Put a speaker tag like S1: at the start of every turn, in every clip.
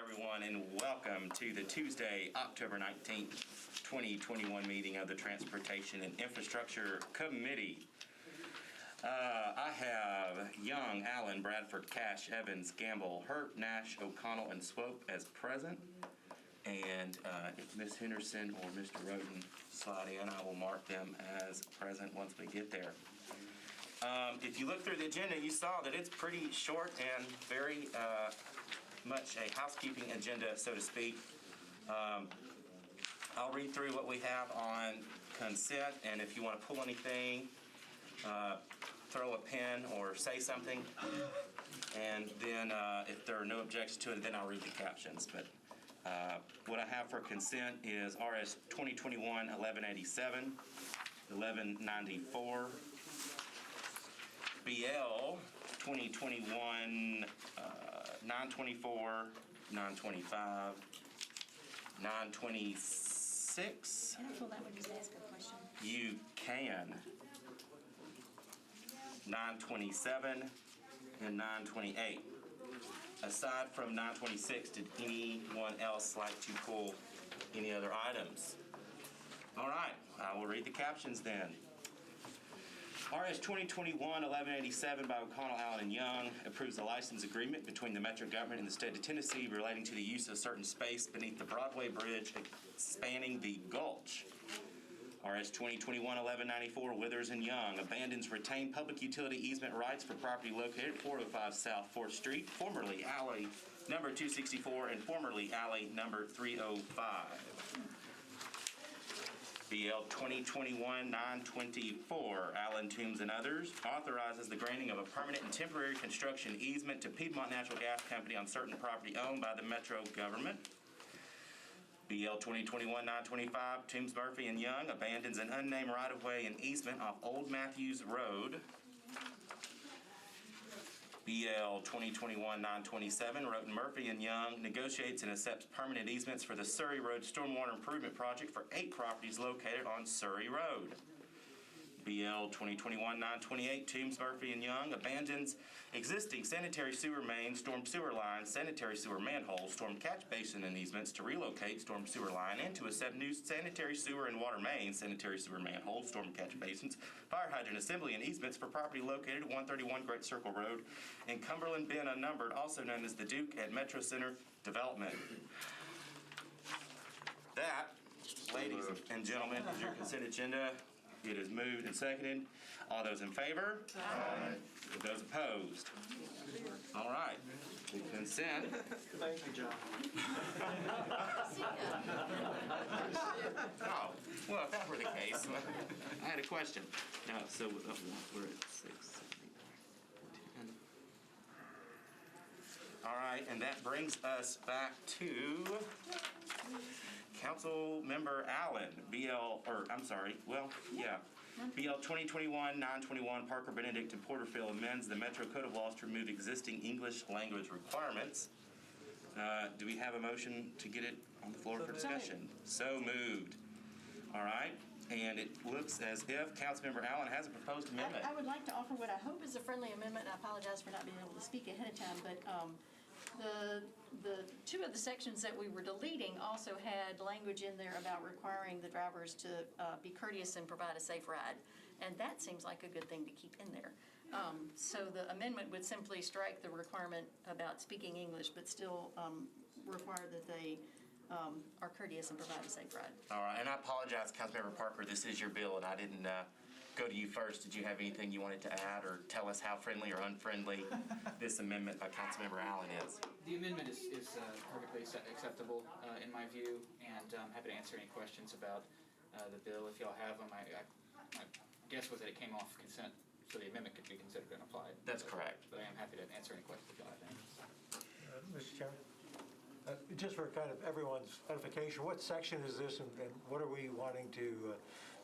S1: everyone, and welcome to the Tuesday, October 19th, 2021 meeting of the Transportation and Infrastructure Committee. I have Young, Allen, Bradford, Cash, Evans, Gamble, Hurt, Nash, O'Connell, and Swope as present. And if Ms. Henderson or Mr. Roden slide in, I will mark them as present once we get there. If you look through the agenda, you saw that it's pretty short and very much a housekeeping agenda, so to speak. I'll read through what we have on consent, and if you want to pull anything, throw a pen or say something, and then if there are no objections to it, then I'll read the captions. But what I have for consent is RS 2021-1187, 1194, BL 2021 924, 925, 926.
S2: Can I pull that one just ask a question?
S1: You can. 927 and 928. Aside from 926, did anyone else like to pull any other items? All right, I will read the captions then. RS 2021-1187 by O'Connell, Allen, and Young approves a license agreement between the Metro government and the state of Tennessee relating to the use of certain space beneath the Broadway Bridge spanning the Gulch. RS 2021-1194 Withers and Young abandons retained public utility easement rights for property located at 405 South 4th Street, formerly Alley number 264 and formerly Alley number 305. BL 2021-924, Allen, Toombs, and others, authorizes the granting of a permanent and temporary construction easement to Piedmont Natural Gas Company on certain property owned by the Metro government. BL 2021-925, Toombs, Murphy, and Young abandons an unnamed right-of-way and easement off Old Matthews Road. BL 2021-927, Roten, Murphy, and Young negotiates and accepts permanent easements for the Surrey Road Stormwater Improvement Project for 8 properties located on Surrey Road. BL 2021-928, Toombs, Murphy, and Young abandons existing sanitary sewer main, storm sewer line, sanitary sewer manhole, storm catch basin and easements to relocate storm sewer line and to accept new sanitary sewer and water main, sanitary sewer manhole, storm catch basins, fire hydrant assembly, and easements for property located at 131 Great Circle Road in Cumberland Bend Unnumbered, also known as the Duke at Metro Center Development. That, ladies and gentlemen, is your consent agenda. It is moved and seconded. All those in favor? Aye. Those opposed? All right. The consent.
S3: Thank you, John.
S1: Oh, well, if that were the case, I had a question. No, so we're at 6, 7, 8, 10. All right, and that brings us back to Council Member Allen, BL 2021-921, Parker, Benedict, and Porterfield amends the Metro Code of Laws to remove existing English language requirements. Do we have a motion to get it on the floor for discussion? So moved. All right, and it looks as if Councilmember Allen has a proposed amendment.
S2: I would like to offer what I hope is a friendly amendment, and I apologize for not being able to speak ahead of time, but the 2 of the sections that we were deleting also had language in there about requiring the drivers to be courteous and provide a safe ride. And that seems like a good thing to keep in there. So the amendment would simply strike the requirement about speaking English, but still require that they are courteous and provide a safe ride.
S1: All right, and I apologize, Councilmember Parker, this is your bill, and I didn't go to you first. Did you have anything you wanted to add or tell us how friendly or unfriendly this amendment by Councilmember Allen is?
S4: The amendment is perfectly acceptable in my view, and I'm happy to answer any questions about the bill if y'all have them. My guess was that it came off consent, so the amendment could be considered and applied.
S1: That's correct.
S4: But I am happy to answer any questions if y'all have any.
S3: Mr. Chairman, just for kind of everyone's edification, what section is this, and what are we wanting to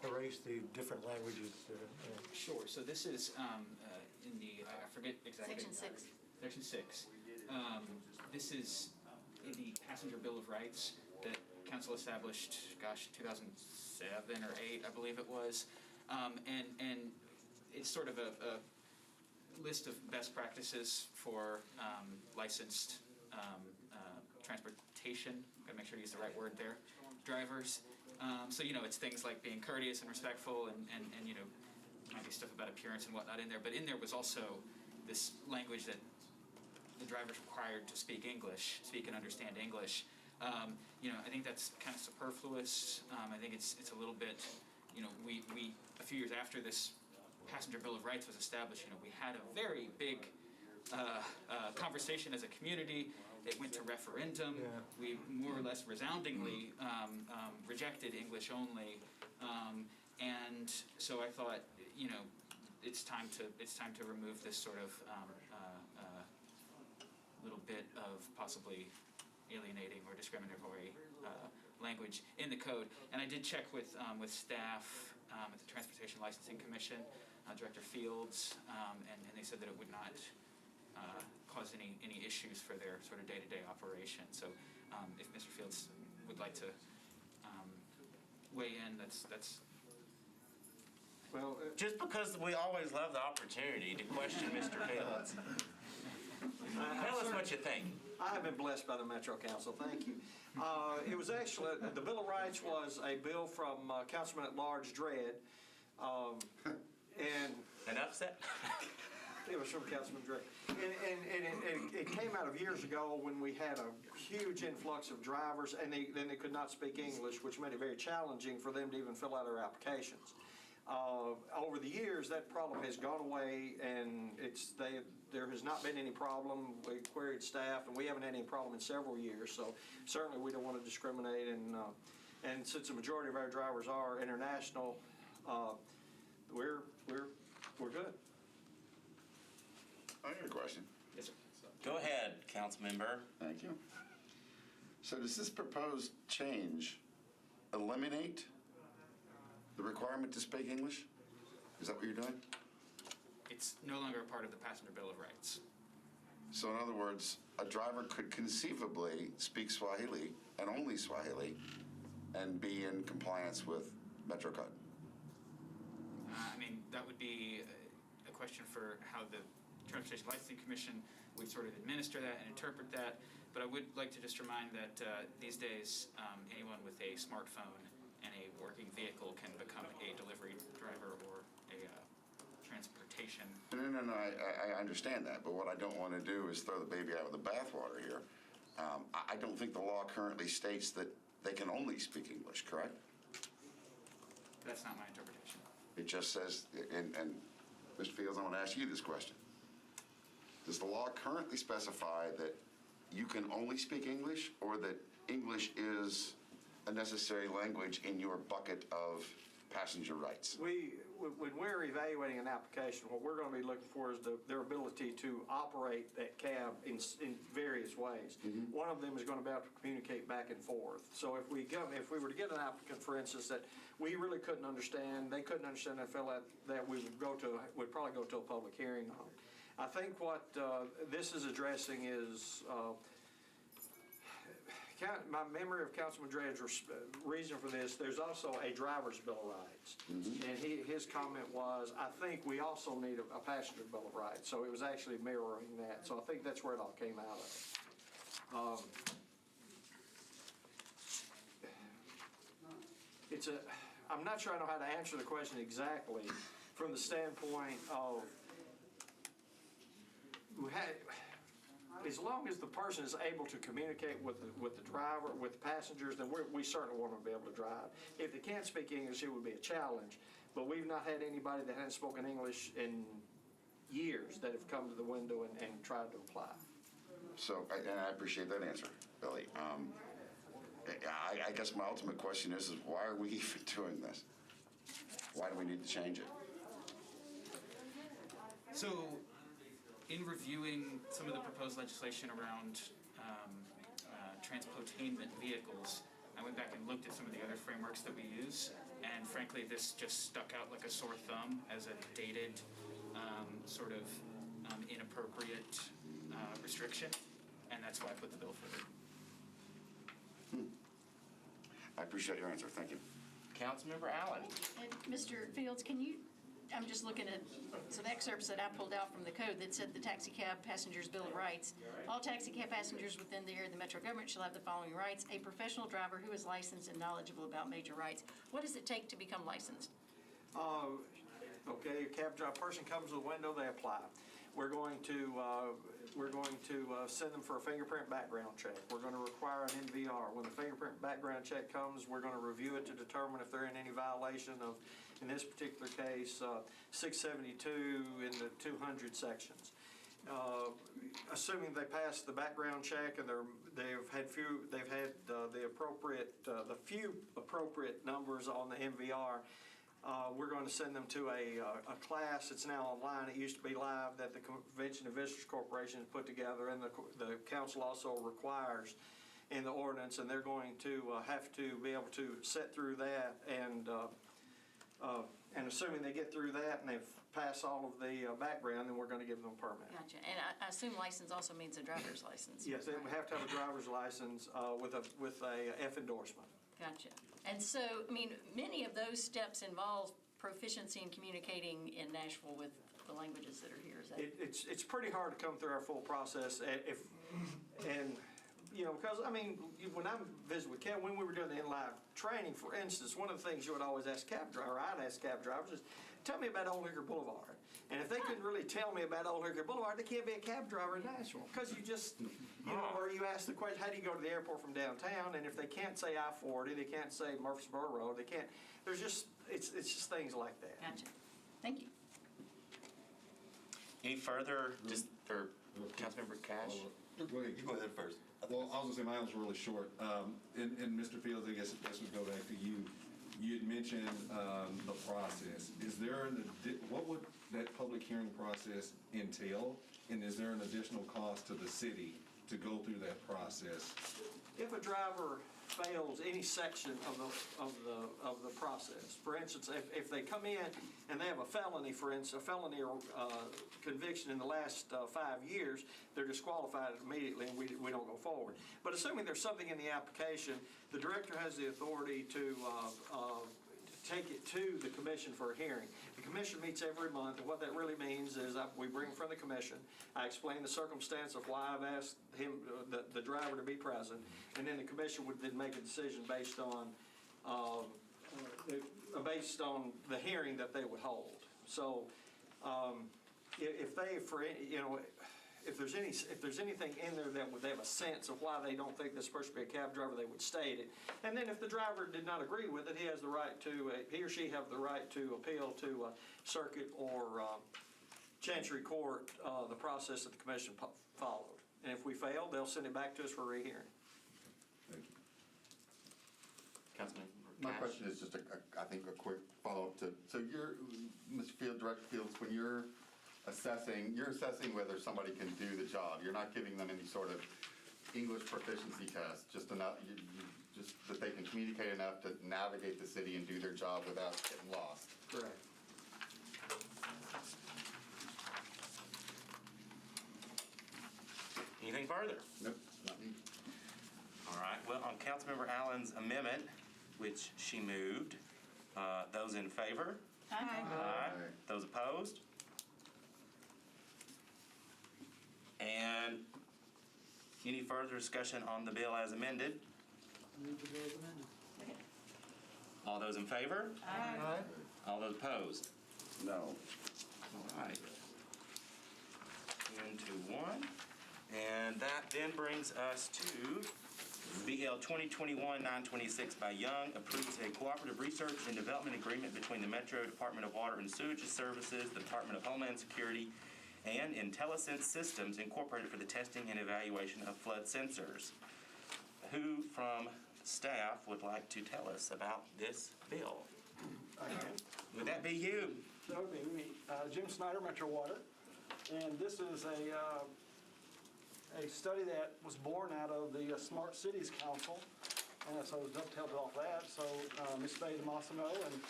S3: erase the different languages?
S4: Sure. So this is in the, I forget exactly.
S2: Section 6.
S4: Section 6. This is in the Passenger Bill of Rights that Council established, 2007 or 8, I believe it was. And it's sort of a list of best practices for licensed transportation, gotta make sure to use the right word there, drivers. So, it's things like being courteous and respectful and maybe stuff about appearance and whatnot in there. But in there was also this language that the driver's required to speak English, speak and understand English. I think that's kind of superfluous. I think it's a little bit, we a few years after this Passenger Bill of Rights was established, we had a very big conversation as a community. It went to referendum.
S3: Yeah.
S4: We more or less resoundingly rejected English only, and so I thought, it's time to remove this sort of little bit of possibly alienating or discriminatory language in the code. And I did check with staff at the Transportation Licensing Commission, Director Fields, and they said that it would not cause any issues for their sort of day-to-day operation. So if Mr. Fields would like to weigh in, that's
S5: Well,
S1: Just because we always love the opportunity to question Mr. Fields. Tell us what you think.
S5: I have been blessed by the Metro Council, thank you. It was actually, the Bill of Rights was a bill from Councilman at Large Dredd, and
S1: Enough said?
S5: it was from Councilman Dredd. And it came out of years ago when we had a huge influx of drivers, and then they could not speak English, which made it very challenging for them to even fill out their applications. Over the years, that problem has gone away, and there has not been any problem. We queried staff, and we haven't had any problem in several years. So certainly, we don't want to discriminate. And since the majority of our drivers are international, we're good.
S6: I got a question.
S4: yes, sir.
S1: Go ahead, council member.
S6: Thank you. So does this proposed change eliminate the requirement to speak English? Is that what you're doing?
S4: It's no longer a part of the Passenger Bill of Rights.
S6: So in other words, a driver could conceivably speak Swahili and only Swahili and be in compliance with Metro Code.
S4: That would be a question for how the Transportation Licensing Commission would sort of administer that and interpret that. But I would like to just remind that these days, anyone with a smartphone and a working vehicle can become a delivery driver or a transportation.
S6: No, I understand that, but what I don't want to do is throw the baby out with the bathwater here. I don't think the law currently states that they can only speak English, correct?
S4: That's not my interpretation.
S6: It just says, and Mr. Fields, I want to ask you this question. Does the law currently specify that you can only speak English, or that English is a necessary language in your bucket of passenger rights?
S5: When we're evaluating an application, what we're going to be looking for is their ability to operate that cab in various ways.
S6: Mm-hmm.
S5: One of them is going to be able to communicate back and forth. So if we were to get an applicant, for instance, that we really couldn't understand, they couldn't understand, I felt that we would probably go to a public hearing on it. I think what this is addressing is my memory of Councilman Dredd's reason for this. There's also a driver's bill of rights, and his comment was, I think we also need a passenger bill of rights. So it was actually mirroring that. So I think that's where it all came out of. I'm not sure I know how to answer the question exactly from the standpoint of as long as the person is able to communicate with the driver, with the passengers, then we certainly want them to be able to drive. If they can't speak English, it would be a challenge. But we've not had anybody that hasn't spoken English in years that have come to the window and tried to apply.
S6: So, and I appreciate that answer, Billy. I guess my ultimate question is why are we even doing this? Why do we need to change it?
S4: So, in reviewing some of the proposed legislation around transportainment vehicles, I went back and looked at some of the other frameworks that we use, and frankly, this just stuck out like a sore thumb as a dated, sort of inappropriate restriction, and that's why I put the bill forward.
S6: I appreciate your answer. Thank you.
S1: Councilmember Allen.
S2: And Mr. Fields, can you I'm just looking at some excerpts that I pulled out from the code that said the taxi cab passengers' Bill of Rights. All taxi cab passengers within the area of the metro government shall have the following rights: a professional driver who is licensed and knowledgeable about major rights. What does it take to become licensed?
S5: Okay, a cab driver person comes to the window, they apply. We're going to send them for a fingerprint background check. We're going to require an NVR. When the fingerprint background check comes, we're going to review it to determine if they're in any violation of, in this particular case, 672 in the 200 sections. Assuming they pass the background check and they've had the few appropriate numbers on the MVR, we're going to send them to a class. It's now online. It used to be live, that the Convention of Visitors Corporation has put together, and the council also requires in the ordinance, and they're going to have to be able to sit through that, and assuming they get through that and they've passed all of the background, then we're going to give them a permit.
S2: Gotcha. And I assume license also means a driver's license.
S5: Yes, they have to have a driver's license with a F endorsement.
S2: Gotcha. And so, I mean, many of those steps involve proficiency in communicating in Nashville with the languages that are here. Is that?
S5: It's pretty hard to come through our full process because, I mean, when I visited with cab, when we were doing the in-live training, for instance, one of the things you would always ask cab driver, I'd ask cab drivers, is tell me about Old Hickory Boulevard. And if they couldn't really tell me about Old Hickory Boulevard, they can't be a cab driver in Nashville. Because you just, or you ask the question, how do you go to the airport from downtown? And if they can't say I-40, they can't say Murfreesboro Road, they can't, there's just, it's just things like that.
S2: Gotcha. Thank you.
S1: Any further, just for Councilmember Cash?
S7: Go ahead.
S8: You go ahead first.
S7: Well, I was gonna say mine was really short. And Mr. Fields, I guess we go back to you. You had mentioned the process. Is there what would that public hearing process entail? And is there an additional cost to the city to go through that process?
S5: If a driver fails any section of the process, for instance, if they come in and they have a felony, for instance, a felony conviction in the last 5 years, they're disqualified immediately, and we don't go forward. But assuming there's something in the application, the director has the authority to take it to the commission for a hearing. The commission meets every month, and what that really means is we bring from the commission, I explain the circumstance of why I've asked him, the driver, to be present, and then the commission would then make a decision based on the hearing that they would hold. So if they, if there's anything in there that they have a sense of why they don't think this person should be a cab driver, they would state it. And then if the driver did not agree with it, he has the right to, he or she have the right to appeal to circuit or chancery court, the process that the commission followed. And if we fail, they'll send it back to us for a rehearing.
S7: Thank you.
S1: Councilmember
S8: My
S1: Cash?
S8: question is just I think a quick follow-up to, so you're, Mr. Field, Director Fields, when you're assessing whether somebody can do the job. You're not giving them any sort of English proficiency test, just enough, just that they can communicate enough to navigate the city and do their job without getting lost.
S5: Correct.
S1: Anything further?
S8: Nope, not me.
S1: All right, well, on Councilmember Allen's amendment, which she moved, those in favor?
S2: Aye.
S1: Aye. Those opposed? And any further discussion on the bill as amended? All those in favor?
S3: Aye.
S1: All those opposed?
S6: No.
S1: All right. 10 to 1. And that then brings us to BL 2021-926 by Young, approves a cooperative research and development agreement between the Metro Department of Water and Sewage Services, the Department of Homeland Security, and IntelliSense Systems Incorporated for the testing and evaluation of flood sensors. Who from staff would like to tell us about this bill? Would that be you?
S9: That would be me. Jim Snyder, Metro Water. And this is a study that was born out of the Smart Cities Council. And so it dovetailed off that. So Ms. Spade Massimo and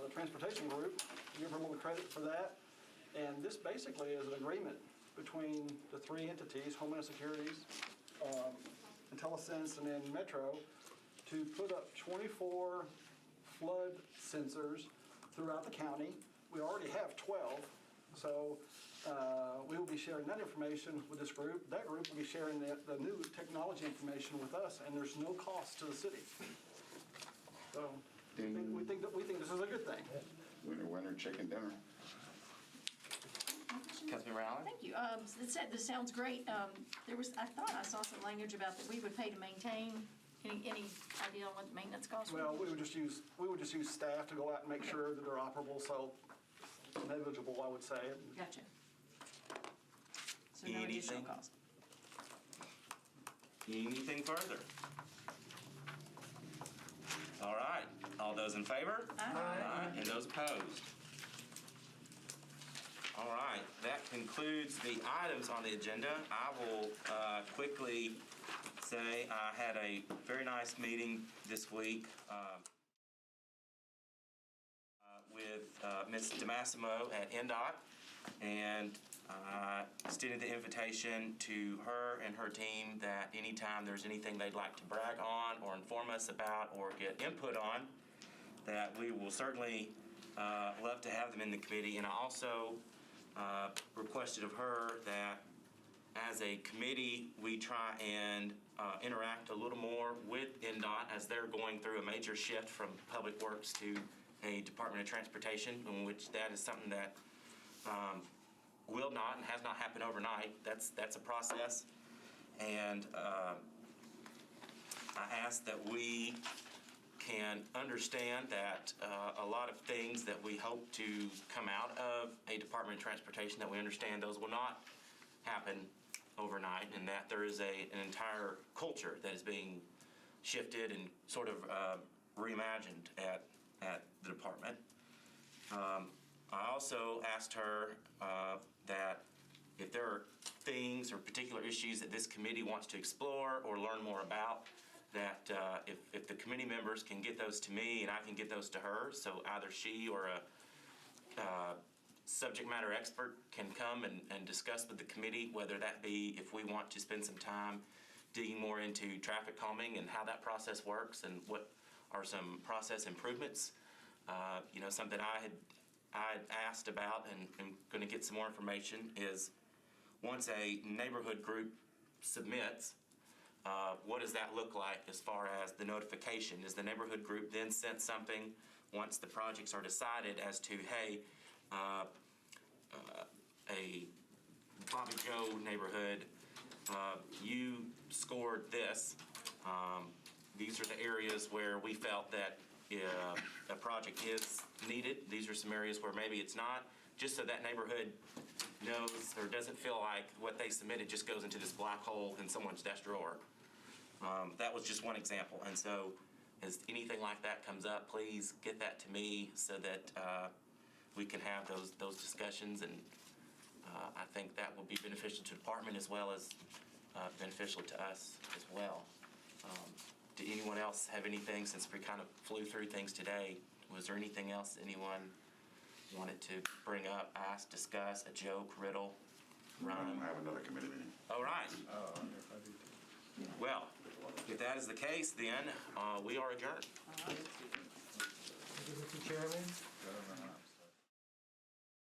S9: the Transportation Group, give her a little credit for that. And this basically is an agreement between the three entities, Homeland Securities, IntelliSense, and then Metro, to put up 24 flood sensors throughout the county we already have 12. So we will be sharing that information with this group. That group will be sharing the new technology information with us, and there's no cost to the city. So we think this is a good thing.
S6: Winner, winner, chicken dinner.
S1: Councilmember Allen?
S2: Thank you. This sounds great. I thought I saw some language about that we would pay to maintain. Any idea on what the maintenance costs were?
S9: Well, we would just use staff to go out and make sure that they're operable, so negligible, I would say.
S2: Gotcha. So no additional
S1: Anything?
S2: cost.
S1: Anything further? All right, all those in favor?
S2: Aye.
S1: And those opposed? All right, that concludes the items on the agenda. I will quickly say I had a very nice meeting this week with Ms. DeMassimo at NDOT, and I extended the invitation to her and her team that anytime there's anything they'd like to brag on or inform us about or get input on, that we will certainly love to have them in the committee. And I also requested of her that as a committee, we try and interact a little more with NDOT as they're going through a major shift from Public Works to a Department of Transportation, in which that is something that will not and has not happened overnight. That's a process. And I ask that we can understand that a lot of things that we hope to come out of a Department of Transportation, that we understand those will not happen overnight, and that there is an entire culture that is being shifted and sort of reimagined at the department. I also asked her that if there are things or particular issues that this committee wants to explore or learn more about, that if the committee members can get those to me and I can get those to her, so either she or a subject matter expert can come and discuss with the committee, whether that be if we want to spend some time digging more into traffic calming and how that process works and what are some process improvements. Something I had asked about and I'm going to get some more information is once a neighborhood group submits, what does that look like as far as the notification? Is the neighborhood group then sent something once the projects are decided as to, hey, a Bobby Joe neighborhood, you scored this. These are the areas where we felt that a project is needed. These are some areas where maybe it's not, just so that neighborhood knows or doesn't feel like what they submitted just goes into this black hole in someone's desk drawer. That was just one example. And so as anything like that comes up, please get that to me so that we can have those discussions, and I think that will be beneficial to the department as well as beneficial to us as well. Did anyone else have anything, since we kind of flew through things today? Was there anything else anyone wanted to bring up, ask, discuss, a joke, riddle, rhyme?
S6: I have another committee meeting.
S1: All right. Well, if that is the case, then we are adjourned.
S3: Thank you, Mr. Chairman.